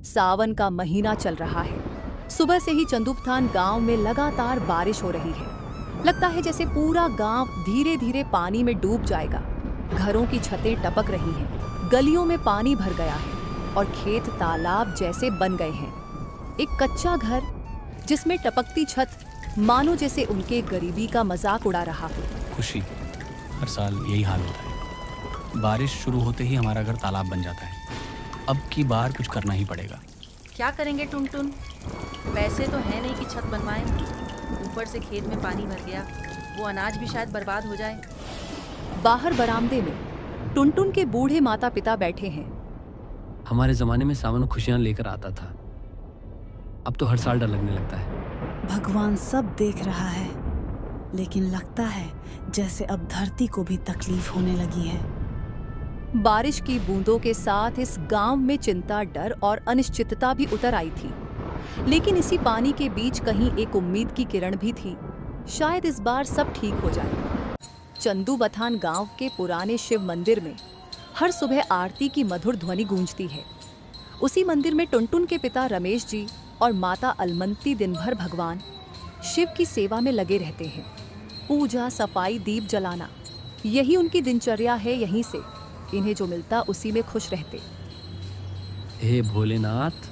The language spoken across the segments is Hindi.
सावन का महीना चल रहा है। सुबह से ही चंदूपथान गांव में लगातार बारिश हो रही है। लगता है जैसे पूरा गांव धीरे धीरे पानी में डूब जाएगा। घरों की छतें टपक रही हैं, गलियों में पानी भर गया है और खेत तालाब जैसे बन गए हैं। एक कच्चा घर जिसमें टपकती छत मानो जैसे उनके गरीबी का मजाक उड़ा रहा हो। खुशी, हर साल यही हाल होता है। बारिश शुरू होते ही हमारा घर तालाब बन जाता है। अब की बार कुछ करना ही पड़ेगा। क्या करेंगे टुनटुन? पैसे तो है नहीं कि छत बनवाएं। ऊपर से खेत में पानी भर गया, वो अनाज भी शायद बर्बाद हो जाए। बाहर बरामदे में टुनटुन के बूढ़े माता पिता बैठे हैं। हमारे ज़माने में सावन खुशियाँ लेकर आता था, अब तो हर साल डर लगने लगता है। भगवान सब देख रहा है, लेकिन लगता है जैसे अब धरती को भी तकलीफ होने लगी है। बारिश की बूंदों के साथ इस गांव में चिंता, डर और अनिश्चितता भी उतर आई थी। लेकिन इसी पानी के बीच कहीं एक उम्मीद की किरण भी थी। शायद इस बार सब ठीक हो जाए। चंदूबथान गांव के पुराने शिव मंदिर में हर सुबह आरती की मधुर ध्वनि गूंजती है। उसी मंदिर में टुनटुन के पिता रमेश जी और माता अलमंती दिन भर भगवान शिव की सेवा में लगे रहते हैं। पूजा, सफाई, दीप जलाना, यही उनकी दिनचर्या है। यहीं से इन्हें जो मिलता उसी में खुश रहते। हे भोलेनाथ,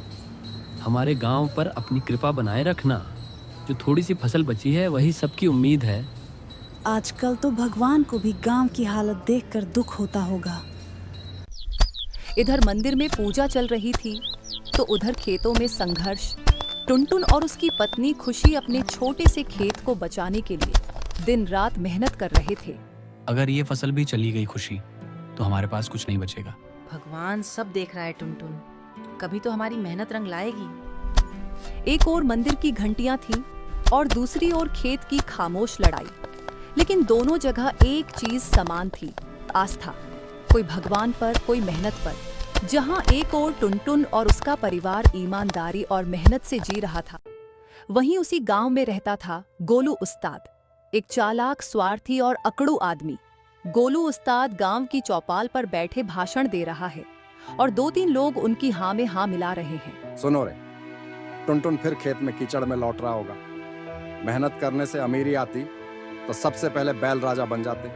हमारे गांव पर अपनी कृपा बनाए रखना। जो थोड़ी सी फसल बची है वही सबकी उम्मीद है। आजकल तो भगवान को भी गांव की हालत देखकर दुख होता होगा। इधर मंदिर में पूजा चल रही थी तो उधर खेतों में संघर्ष। टुनटुन और उसकी पत्नी खुशी अपने छोटे से खेत को बचाने के लिए दिन रात मेहनत कर रहे थे। अगर ये फसल भी चली गई खुशी, तो हमारे पास कुछ नहीं बचेगा। भगवान सब देख रहा है टुनटुन, कभी तो हमारी मेहनत रंग लाएगी। एक ओर मंदिर की घंटियां थीं और दूसरी ओर खेत की खामोश लड़ाई। लेकिन दोनों जगह एक चीज समान थी, आस्था। कोई भगवान पर, कोई मेहनत पर। जहां एक ओर टुनटुन और उसका परिवार ईमानदारी और मेहनत से जी रहा था, वहीं उसी गांव में रहता था गोलू उस्ताद, एक चालाक, स्वार्थी और अकड़ू आदमी। गोलू उस्ताद गांव की चौपाल पर बैठे भाषण दे रहा है और 2-3 लोग उनकी हाँ में हाँ मिला रहे हैं। सुनो रे, टुनटुन फिर खेत में कीचड़ में लौट रहा होगा। मेहनत करने से अमीरी आती तो सबसे पहले बैल राजा बन जाते।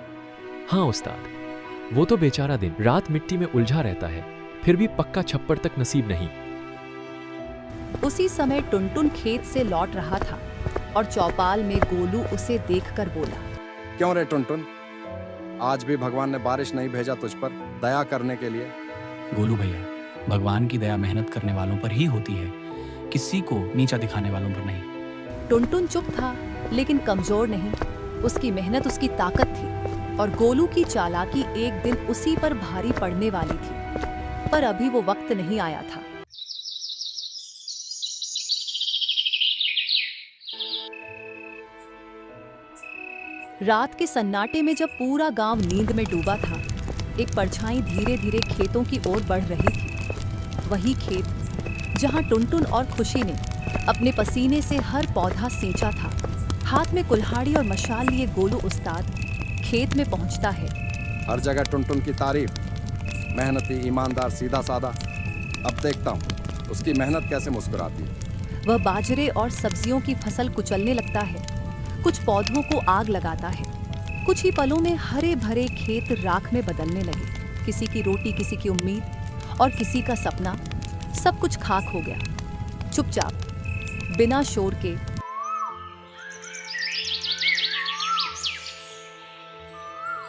हाँ उस्ताद, वो तो बेचारा दिन रात मिट्टी में उलझा रहता है, फिर भी पक्का छप्पर तक नसीब नहीं। उसी समय टुनटुन खेत से लौट रहा था और चौपाल में गोलू उसे देखकर बोला, क्यों रे टुनटुन, आज भी भगवान ने बारिश नहीं भेजा तुझ पर दया करने के लिए? गोलू भैया, भगवान की दया मेहनत करने वालों पर ही होती है, किसी को नीचा दिखाने वालों पर नहीं। टुनटुन चुप था, लेकिन कमजोर नहीं। उसकी मेहनत उसकी ताकत थी और गोलू की चालाकी एक दिन उसी पर भारी पड़ने वाली थी। पर अभी वो वक्त नहीं आया था। रात के सन्नाटे में जब पूरा गांव नींद में डूबा था, एक परछाई धीरे धीरे खेतों की ओर बढ़ रही थी। वही खेत जहां टुनटुन और खुशी ने अपने पसीने से हर पौधा सींचा था। हाथ में कुल्हाड़ी और मशाल लिए गोलू उस्ताद खेत में पहुंचता है। हर जगह टुनटुन की तारीफ, मेहनती, ईमानदार, सीधा साधा। अब देखता हूँ उसकी मेहनत कैसे मुस्कुराती है। वह बाजरे और सब्जियों की फसल कुचलने लगता है, कुछ पौधों को आग लगाता है। कुछ ही पलों में हरे भरे खेत राख में बदलने लगे। किसी की रोटी, किसी की उम्मीद और किसी का सपना, सब कुछ खाक हो गया। चुपचाप, बिना शोर के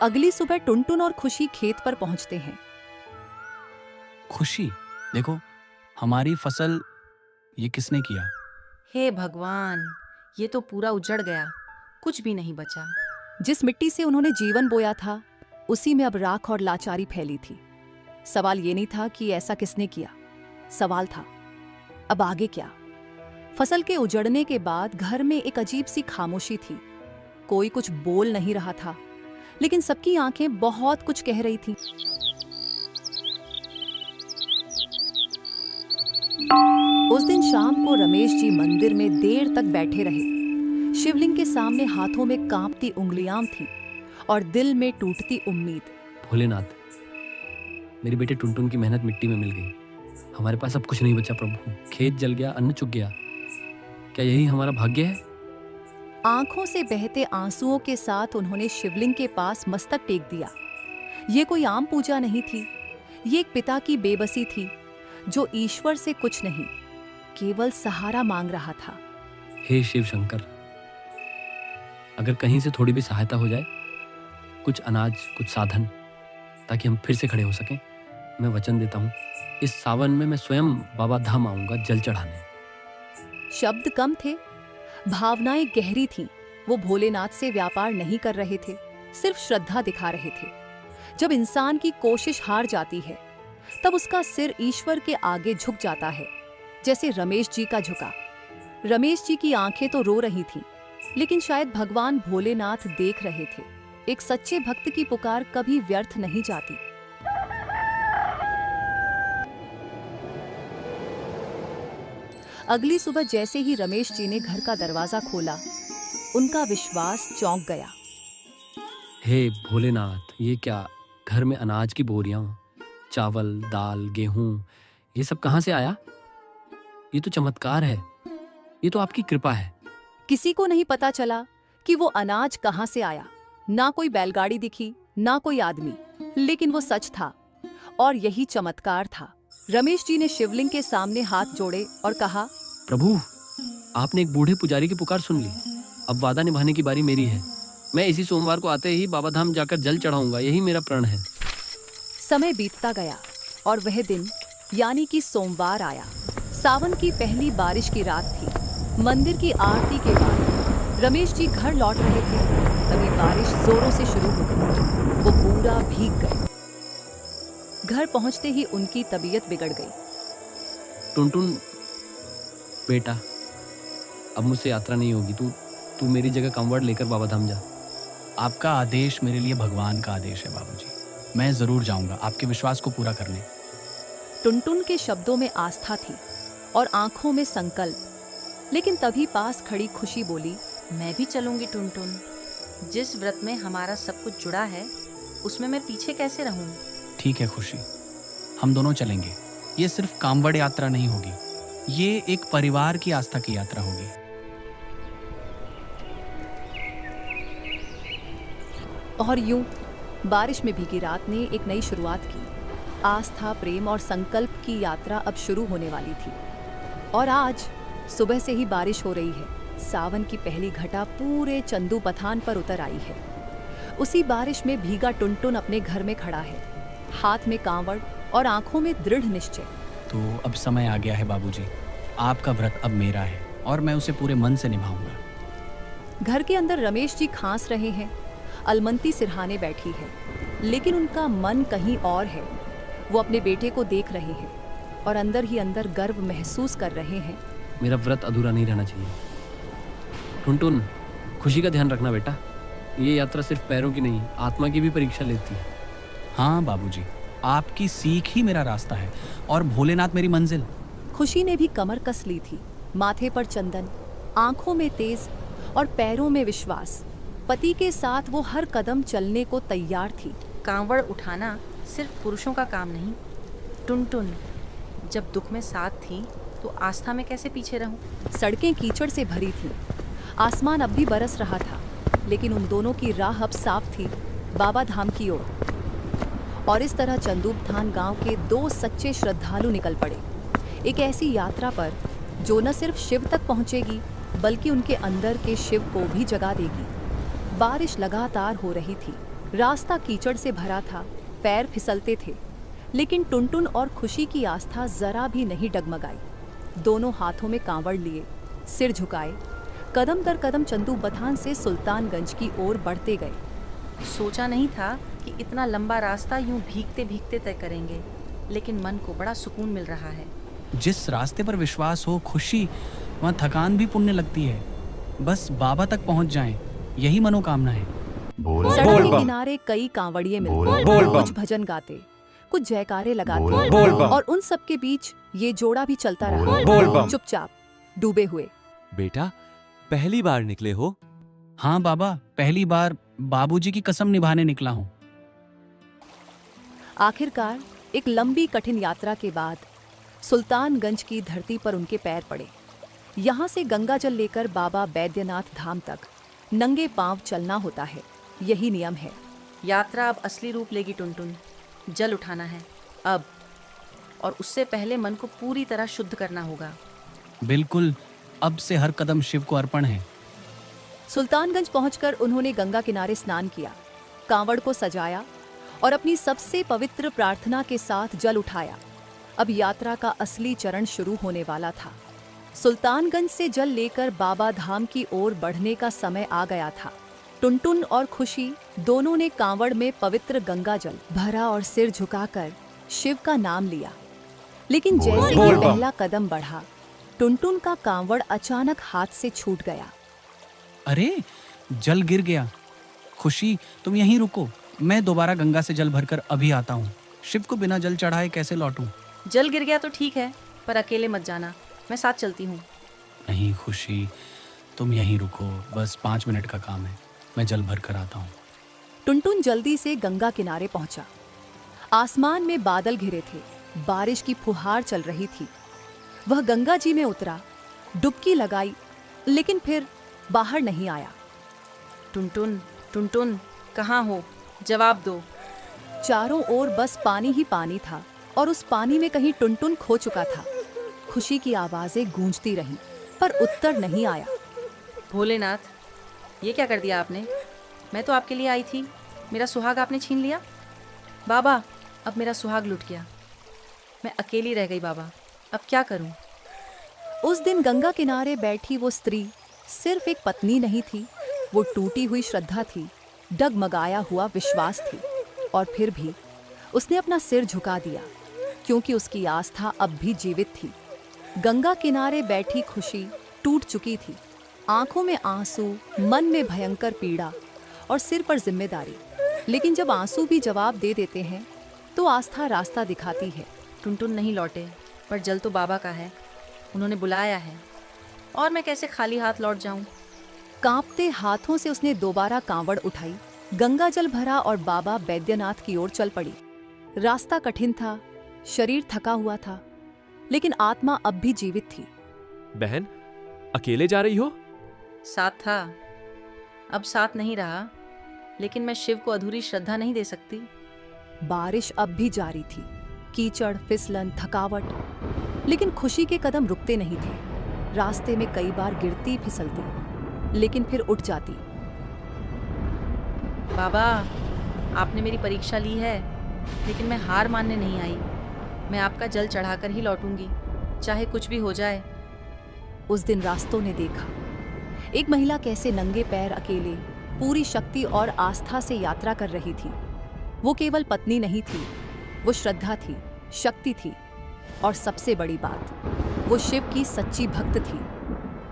अगली सुबह टुनटुन और खुशी खेत पर पहुंचते हैं। खुशी, देखो हमारी फसल, ये किसने किया? हे भगवान, ये तो पूरा उजड़ गया, कुछ भी नहीं बचा। जिस मिट्टी से उन्होंने जीवन बोया था, उसी में अब राख और लाचारी फैली थी। सवाल ये नहीं था कि ऐसा किसने किया, सवाल था अब आगे क्या। फसल के उजड़ने के बाद घर में एक अजीब सी खामोशी थी। कोई कुछ बोल नहीं रहा था, लेकिन सबकी आंखें बहुत कुछ कह रही थीं। उस दिन शाम को रमेश जी मंदिर में देर तक बैठे रहे। शिवलिंग के सामने हाथों में कांपती उंगलियां थीं और दिल में टूटती उम्मीद। भोलेनाथ, मेरे बेटे टुनटुन की मेहनत मिट्टी में मिल गई। हमारे पास अब कुछ नहीं बचा प्रभु। खेत जल गया, अन्न चुक गया। क्या यही हमारा भाग्य है? आंखों से बहते आंसुओं के साथ उन्होंने शिवलिंग के पास मस्तक टेक दिया। ये कोई आम पूजा नहीं थी, ये एक पिता की बेबसी थी जो ईश्वर से कुछ नहीं, केवल सहारा मांग रहा था। हे शिव शंकर, अगर कहीं से थोड़ी भी सहायता हो जाए, कुछ अनाज, कुछ साधन, ताकि हम फिर से खड़े हो सकें, मैं वचन देता हूँ इस सावन में मैं स्वयं बाबा धाम आऊंगा जल चढ़ाने। शब्द कम थे, भावनाएं गहरी थीं। वो भोलेनाथ से व्यापार नहीं कर रहे थे, सिर्फ श्रद्धा दिखा रहे थे। जब इंसान की कोशिश हार जाती है, तब उसका सिर ईश्वर के आगे झुक जाता है, जैसे रमेश जी का झुका। रमेश जी की आंखें तो रो रही थीं, लेकिन शायद भगवान भोलेनाथ देख रहे थे। एक सच्चे भक्त की पुकार कभी व्यर्थ नहीं जाती। अगली सुबह जैसे ही रमेश जी ने घर का दरवाजा खोला, उनका विश्वास चौंक गया। हे भोलेनाथ, ये क्या? घर में अनाज की बोरियां, चावल, दाल, गेहूं, ये सब कहाँ से आया? ये तो चमत्कार है, ये तो आपकी कृपा है। किसी को नहीं पता चला कि वो अनाज कहाँ से आया। ना कोई बैलगाड़ी दिखी, ना कोई आदमी, लेकिन वो सच था और यही चमत्कार था। रमेश जी ने शिवलिंग के सामने हाथ जोड़े और कहा, प्रभु, आपने एक बूढ़े पुजारी की पुकार सुन ली। अब वादा निभाने की बारी मेरी है। मैं इसी सोमवार को आते ही बाबा धाम जाकर जल चढ़ाऊंगा, यही मेरा प्रण है। समय बीतता गया और वह दिन यानी कि सोमवार आया। सावन की पहली बारिश की रात थी। मंदिर की आरती के बाद रमेश जी घर लौट रहे थे, तभी बारिश जोरों से शुरू हो गई। वो पूरा भीग गए। घर पहुंचते ही उनकी तबीयत बिगड़ गई। टुनटुन बेटा, अब मुझसे यात्रा नहीं होगी। तू मेरी जगह कंवड़ लेकर बाबा धाम जा। आपका आदेश मेरे लिए भगवान का आदेश है बाबूजी। मैं जरूर जाऊंगा आपके विश्वास को पूरा करने। टुनटुन के शब्दों में आस्था थी और आंखों में संकल्प। लेकिन तभी पास खड़ी खुशी बोली, मैं भी चलूंगी टुनटुन। जिस व्रत में हमारा सब कुछ जुड़ा है, उसमें मैं पीछे कैसे रहूं? ठीक है खुशी, हम दोनों चलेंगे। ये सिर्फ कांवड़ यात्रा नहीं होगी, ये एक परिवार की आस्था की यात्रा होगी। और यूं बारिश में भीगी रात ने एक नई शुरुआत की। आस्था, प्रेम और संकल्प की यात्रा अब शुरू होने वाली थी। और आज सुबह से ही बारिश हो रही है। सावन की पहली घटा पूरे चंदू पथान पर उतर आई है। उसी बारिश में भीगा टुनटुन अपने घर में खड़ा है, हाथ में कांवड़ और आंखों में दृढ़ निश्चय। तो अब समय आ गया है बाबूजी, आपका व्रत अब मेरा है और मैं उसे पूरे मन से निभाऊंगा। घर के अंदर रमेश जी खांस रहे हैं, अलमंती सिरहाने बैठी है, लेकिन उनका मन कहीं और है। वो अपने बेटे को देख रहे हैं और अंदर ही अंदर गर्व महसूस कर रहे हैं। मेरा व्रत अधूरा नहीं रहना चाहिए। टुनटुन, खुशी का ध्यान रखना बेटा। ये यात्रा सिर्फ पैरों की नहीं, आत्मा की भी परीक्षा लेती है। हाँ बाबूजी, आपकी सीख ही मेरा रास्ता है और भोलेनाथ मेरी मंजिल। खुशी ने भी कमर कस ली थी। माथे पर चंदन, आंखों में तेज और पैरों में विश्वास। पति के साथ वो हर कदम चलने को तैयार थी। कांवड़ उठाना सिर्फ पुरुषों का काम नहीं। टुनटुन, जब दुख में साथ थी तो आस्था में कैसे पीछे रहूं? सड़कें कीचड़ से भरी थीं, आसमान अब भी बरस रहा था, लेकिन उन दोनों की राह अब साफ थी, बाबा धाम की ओर। और इस तरह चंदूपथान गांव के दो सच्चे श्रद्धालु निकल पड़े, एक ऐसी यात्रा पर जो न सिर्फ शिव तक पहुंचेगी, बल्कि उनके अंदर के शिव को भी जगा देगी। बारिश लगातार हो रही थी, रास्ता कीचड़ से भरा था, पैर फिसलते थे, लेकिन टुनटुन और खुशी की आस्था जरा भी नहीं डगमगाई। दोनों हाथों में कांवड़ लिए, सिर झुकाए, कदम दर कदम चंदूबथान से सुल्तानगंज की ओर बढ़ते गए। सोचा नहीं था कि इतना लंबा रास्ता यूं भीगते भीगते तय करेंगे, लेकिन मन को बड़ा सुकून मिल रहा है। जिस रास्ते पर विश्वास हो खुशी, वहाँ थकान भी पुण्य लगती है। बस बाबा तक पहुँच जाएं, यही मनोकामना है। सड़क के किनारे कई कांवड़िए मिलते, कुछ भजन गाते, कुछ जयकारे लगाते, और उन सब के बीच ये जोड़ा भी चलता रहा, चुपचाप, डूबे हुए। बेटा, पहली बार निकले हो? हाँ बाबा, पहली बार बाबूजी की कसम निभाने निकला हूँ। आखिरकार एक लंबी कठिन यात्रा के बाद सुल्तानगंज की धरती पर उनके पैर पड़े। यहाँ से गंगा जल लेकर बाबा बैद्यनाथ धाम तक नंगे पांव चलना होता है, यही नियम है। यात्रा अब असली रूप लेगी टुनटुन। जल उठाना है अब, और उससे पहले मन को पूरी तरह शुद्ध करना होगा। बिल्कुल, अब से हर कदम शिव को अर्पण है। सुल्तानगंज पहुंचकर उन्होंने गंगा किनारे स्नान किया, कांवड़ को सजाया और अपनी सबसे पवित्र प्रार्थना के साथ जल उठाया। अब यात्रा का असली चरण शुरू होने वाला था। सुल्तानगंज से जल लेकर बाबा धाम की ओर बढ़ने का समय आ गया था। टुनटुन और खुशी दोनों ने कांवड़ में पवित्र गंगा जल भरा और सिर झुकाकर शिव का नाम लिया। लेकिन जैसे ही पहला कदम बढ़ा, टुनटुन का कांवड़ अचानक हाथ से छूट गया। अरे, जल गिर गया। खुशी, तुम यहीं रुको, मैं दोबारा गंगा से जल भरकर अभी आता हूँ। शिव को बिना जल चढ़ाए कैसे लौटूं? जल गिर गया तो ठीक है, पर अकेले मत जाना, मैं साथ चलती हूँ। नहीं खुशी, तुम यहीं रुको, बस 5 मिनट का काम है, मैं जल भर कर आता हूँ। टुनटुन जल्दी से गंगा किनारे पहुंचा। आसमान में बादल घिरे थे, बारिश की फुहार चल रही थी। वह गंगा जी में उतरा, डुबकी लगाई, लेकिन फिर बाहर नहीं आया। टुनटुन, टुनटुन, कहाँ हो? जवाब दो। चारों ओर बस पानी ही पानी था और उस पानी में कहीं टुनटुन खो चुका था। खुशी की आवाजें गूंजती रहीं, पर उत्तर नहीं आया। भोलेनाथ, ये क्या कर दिया आपने? मैं तो आपके लिए आई थी, मेरा सुहाग आपने छीन लिया। बाबा, अब मेरा सुहाग लुट गया, मैं अकेली रह गई बाबा, अब क्या करूं? उस दिन गंगा किनारे बैठी वो स्त्री सिर्फ एक पत्नी नहीं थी, वो टूटी हुई श्रद्धा थी, डगमगाया हुआ विश्वास थी। और फिर भी उसने अपना सिर झुका दिया, क्योंकि उसकी आस्था अब भी जीवित थी। गंगा किनारे बैठी खुशी टूट चुकी थी, आंखों में आंसू, मन में भयंकर पीड़ा और सिर पर जिम्मेदारी। लेकिन जब आंसू भी जवाब दे देते हैं तो आस्था रास्ता दिखाती है। टुनटुन नहीं लौटे, पर जल तो बाबा का है, उन्होंने बुलाया है, और मैं कैसे खाली हाथ लौट जाऊं? कांपते हाथों से उसने दोबारा कांवड़ उठाई, गंगा जल भरा और बाबा बैद्यनाथ की ओर चल पड़ी। रास्ता कठिन था, शरीर थका हुआ था, लेकिन आत्मा अब भी जीवित थी। बहन, अकेले जा रही हो? साथ था, अब साथ नहीं रहा, लेकिन मैं शिव को अधूरी श्रद्धा नहीं दे सकती। बारिश अब भी जारी थी, कीचड़, फिसलन, थकावट, लेकिन खुशी के कदम रुकते नहीं थे। रास्ते में कई बार गिरती फिसलती, लेकिन फिर उठ जाती। बाबा, आपने मेरी परीक्षा ली है, लेकिन मैं हार मानने नहीं आई। मैं आपका जल चढ़ाकर ही लौटूंगी, चाहे कुछ भी हो जाए। उस दिन रास्तों ने देखा एक महिला कैसे नंगे पैर अकेले पूरी शक्ति और आस्था से यात्रा कर रही थी। वो केवल पत्नी नहीं थी, वो श्रद्धा थी, शक्ति थी, और सबसे बड़ी बात, वो शिव की सच्ची भक्त थी।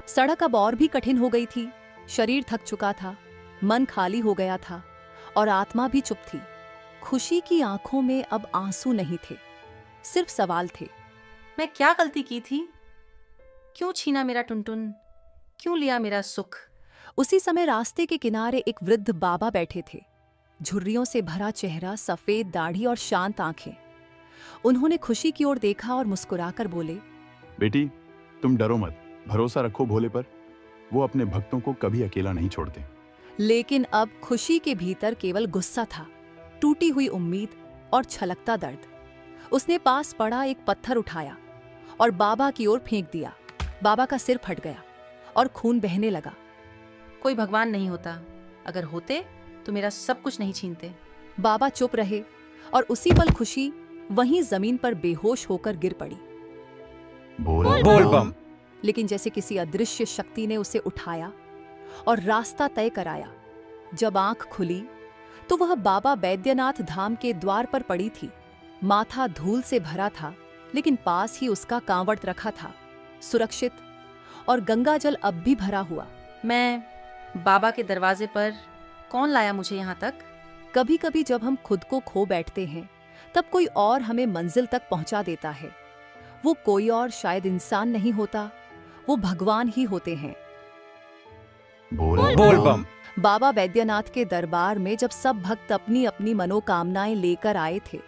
सड़क अब और भी कठिन हो गई थी, शरीर थक चुका था, मन खाली हो गया था और आत्मा भी चुप थी। खुशी की आंखों में अब आंसू नहीं थे, सिर्फ सवाल थे। मैं क्या गलती की थी? क्यों छीना मेरा टुनटुन? क्यों लिया मेरा सुख? उसी समय रास्ते के किनारे एक वृद्ध बाबा बैठे थे, झुर्रियों से भरा चेहरा, सफेद दाढ़ी और शांत आंखें। उन्होंने खुशी की ओर देखा और मुस्कुराकर बोले, बेटी, तुम डरो मत, भरोसा रखो भोले पर, वो अपने भक्तों को कभी अकेला नहीं छोड़ते। लेकिन अब खुशी के भीतर केवल गुस्सा था, टूटी हुई उम्मीद और छलकता दर्द। उसने पास पड़ा एक पत्थर उठाया और बाबा की ओर फेंक दिया। बाबा का सिर फट गया और खून बहने लगा। कोई भगवान नहीं होता, अगर होते तो मेरा सब कुछ नहीं छीनते। बाबा चुप रहे और उसी पल खुशी वहीं जमीन पर बेहोश होकर गिर पड़ी। बोल बम। लेकिन जैसे किसी अदृश्य शक्ति ने उसे उठाया और रास्ता तय कराया। जब आंख खुली तो वह बाबा बैद्यनाथ धाम के द्वार पर पड़ी थी। माथा धूल से भरा था, लेकिन पास ही उसका कांवड़ रखा था, सुरक्षित, और गंगा जल अब भी भरा हुआ। मैं बाबा के दरवाजे पर, कौन लाया मुझे यहाँ तक? कभी कभी जब हम खुद को खो बैठते हैं, तब कोई और हमें मंजिल तक पहुंचा देता है। वो कोई और शायद इंसान नहीं होता, वो भगवान ही होते हैं। बोल बम। बाबा बैद्यनाथ के दरबार में जब सब भक्त अपनी अपनी मनोकामनाएं लेकर आए थे,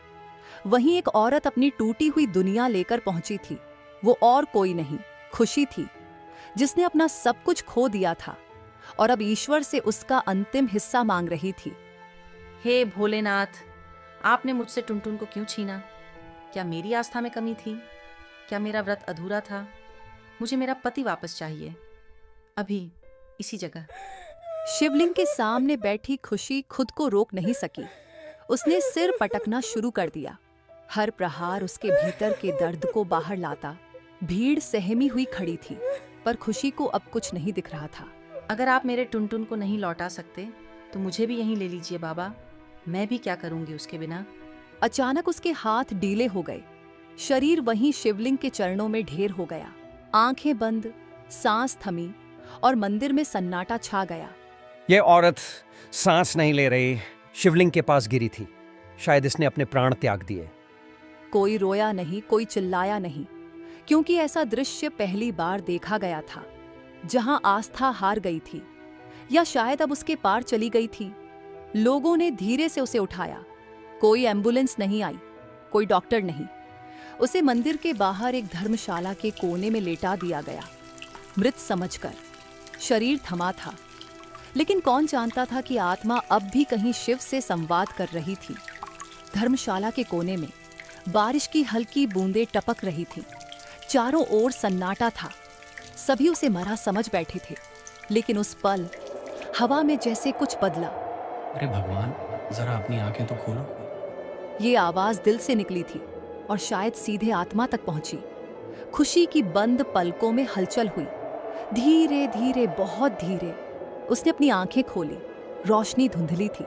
वहीं एक औरत अपनी टूटी हुई दुनिया लेकर पहुंची थी। वो और कोई नहीं, खुशी थी, जिसने अपना सब कुछ खो दिया था और अब ईश्वर से उसका अंतिम हिस्सा मांग रही थी। हे भोलेनाथ, आपने मुझसे टुनटुन को क्यों छीना? क्या मेरी आस्था में कमी थी? क्या मेरा व्रत अधूरा था? मुझे मेरा पति वापस चाहिए, अभी, इसी जगह। शिवलिंग के सामने बैठी खुशी खुद को रोक नहीं सकी। उसने सिर पटकना शुरू कर दिया। हर प्रहार उसके भीतर के दर्द को बाहर लाता। भीड़ सहमी हुई खड़ी थी, पर खुशी को अब कुछ नहीं दिख रहा था। अगर आप मेरे टुनटुन को नहीं लौटा सकते तो मुझे भी यहीं ले लीजिए बाबा। मैं भी क्या करूंगी उसके बिना। अचानक उसके हाथ ढीले हो गए। शरीर वहीं शिवलिंग के चरणों में ढेर हो गया। आंखें बंद, सांस थमी और मंदिर में सन्नाटा छा गया। ये औरत सांस नहीं ले रही, शिवलिंग के पास गिरी थी। शायद इसने अपने प्राण त्याग दिए। कोई रोया नहीं, कोई चिल्लाया नहीं, क्योंकि ऐसा दृश्य पहली बार देखा गया था, जहां आस्था हार गई थी, या शायद अब उसके पार चली गई थी। लोगों ने धीरे से उसे उठाया। कोई एम्बुलेंस नहीं आई, कोई डॉक्टर नहीं। उसे मंदिर के बाहर एक धर्मशाला के कोने में लेटा दिया गया, मृत समझकर। शरीर थमा था, लेकिन कौन जानता था कि आत्मा अब भी कहीं शिव से संवाद कर रही थी। धर्मशाला के कोने में बारिश की हल्की बूंदें टपक रही थीं। चारों ओर सन्नाटा था। सभी उसे मरा समझ बैठे थे, लेकिन उस पल हवा में जैसे कुछ बदला। अरे भगवान, जरा अपनी आंखें तो खोलो। ये आवाज दिल से निकली थी और शायद सीधे आत्मा तक पहुंची। खुशी की बंद पलकों में हलचल हुई। धीरे धीरे, बहुत धीरे उसने अपनी आंखें खोली। रोशनी धुंधली थी,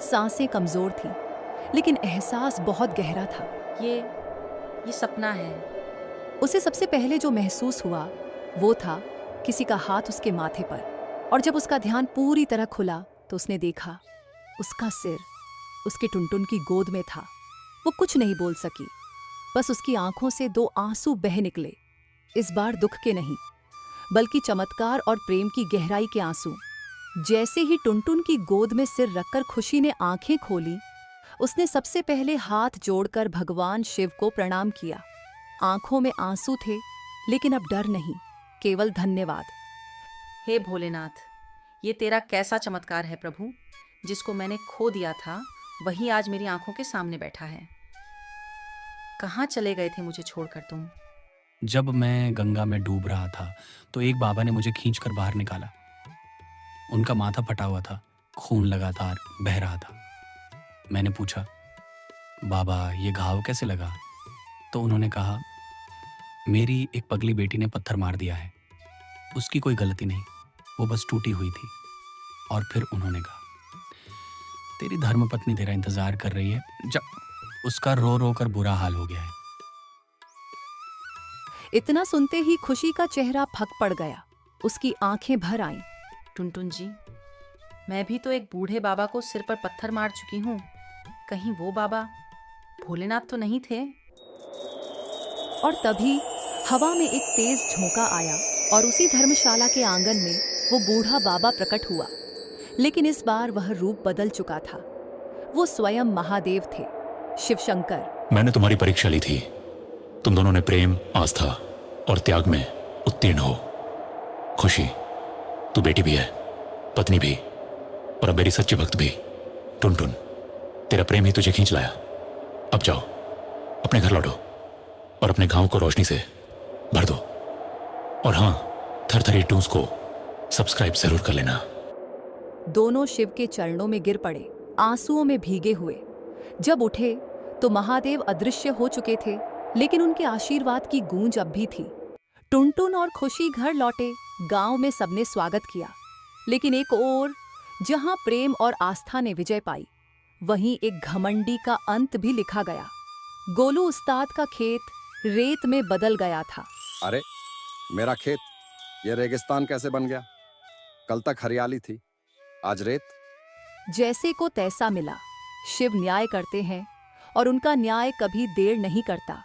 सांसें कमजोर थीं, लेकिन एहसास बहुत गहरा था। ये सपना है। उसे सबसे पहले जो महसूस हुआ वो था किसी का हाथ उसके माथे पर, और जब उसका ध्यान पूरी तरह खुला तो उसने देखा उसका सिर उसके टुनटुन की गोद में था। वो कुछ नहीं बोल सकी, बस उसकी आंखों से 2 आंसू बह निकले। इस बार दुख के नहीं, बल्कि चमत्कार और प्रेम की गहराई के आंसू। जैसे ही टुनटुन की गोद में सिर रखकर खुशी ने आंखें खोली, उसने सबसे पहले हाथ जोड़कर भगवान शिव को प्रणाम किया। आंखों में आंसू थे, लेकिन अब डर नहीं, केवल धन्यवाद। हे भोलेनाथ, ये तेरा कैसा चमत्कार है प्रभु। जिसको मैंने खो दिया था वही आज मेरी आंखों के सामने बैठा है। कहाँ चले गए थे मुझे छोड़कर तुम? जब मैं गंगा में डूब रहा था तो एक बाबा ने मुझे खींचकर बाहर निकाला। उनका माथा फटा हुआ था, खून लगातार बह रहा था। मैंने पूछा, बाबा ये घाव कैसे लगा? तो उन्होंने कहा, मेरी एक पगली बेटी ने पत्थर मार दिया है, उसकी कोई गलती नहीं, वो बस टूटी हुई थी। और फिर उन्होंने कहा, तेरी धर्मपत्नी तेरा इंतजार कर रही है, जब उसका रो रो कर बुरा हाल हो गया है। इतना सुनते ही खुशी का चेहरा फक पड़ गया। उसकी आंखें भर आईं। टुनटुन जी, मैं भी तो एक बूढ़े बाबा को सिर पर पत्थर मार चुकी हूँ। कहीं वो बाबा भोलेनाथ तो नहीं थे? और तभी हवा में एक तेज झोंका आया और उसी धर्मशाला के आंगन में वो बूढ़ा बाबा प्रकट हुआ। लेकिन इस बार वह रूप बदल चुका था। वो स्वयं महादेव थे, शिवशंकर। मैंने तुम्हारी परीक्षा ली थी। तुम दोनों ने प्रेम, आस्था और त्याग में उत्तीर्ण हो। खुशी, तू बेटी भी है, पत्नी भी, और अब मेरी सच्ची भक्त भी। टुनटुन, तेरा प्रेम ही तुझे खींच लाया। अब जाओ, अपने घर लौटो और अपने गांव को रोशनी से भर दो। और हाँ, थरथरी टून्स को सब्सक्राइब जरूर कर लेना। दोनों शिव के चरणों में गिर पड़े, आंसुओं में भीगे हुए। जब उठे तो महादेव अदृश्य हो चुके थे, लेकिन उनके आशीर्वाद की गूंज अब भी थी। टुनटुन और खुशी घर लौटे। गांव में सबने स्वागत किया, लेकिन एक ओर जहां प्रेम और आस्था ने विजय पाई, वहीं एक घमंडी का अंत भी लिखा गया। गोलू उस्ताद का खेत रेत में बदल गया था। अरे मेरा खेत ये रेगिस्तान कैसे बन गया? कल तक हरियाली थी, आज रेत। जैसे को तैसा मिला। शिव न्याय करते हैं और उनका न्याय कभी देर नहीं करता।